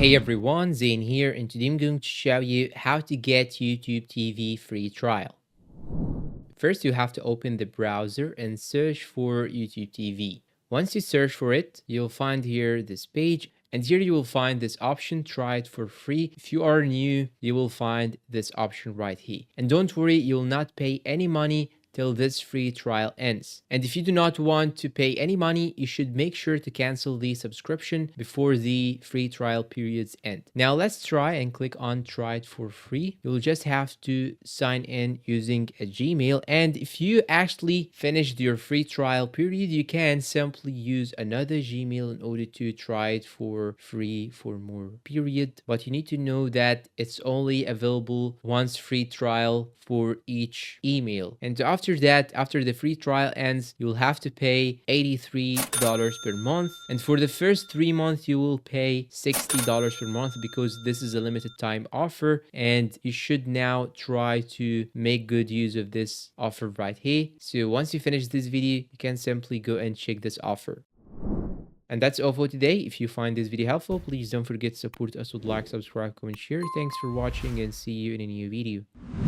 Hey everyone, Zain here, and today I'm going to show you how to get YouTube TV free trial. First, you have to open the browser and search for YouTube TV. Once you search for it, you'll find here this page, and here you will find this option, try it for free. If you are new, you will find this option right here. And don't worry, you'll not pay any money till this free trial ends. And if you do not want to pay any money, you should make sure to cancel the subscription before the free trial periods end. Now let's try and click on try it for free. You'll just have to sign in using a Gmail. And if you actually finished your free trial period, you can simply use another Gmail in order to try it for free for more period. But you need to know that it's only available once free trial for each email. And after that, after the free trial ends, you'll have to pay $83 per month. And for the first 3 months, you will pay $60 per month because this is a limited time offer. And you should now try to make good use of this offer right here. So once you finish this video, you can simply go and check this offer. And that's all for today. If you find this video helpful, please don't forget to support us with like, subscribe, comment, share. Thanks for watching and see you in a new video.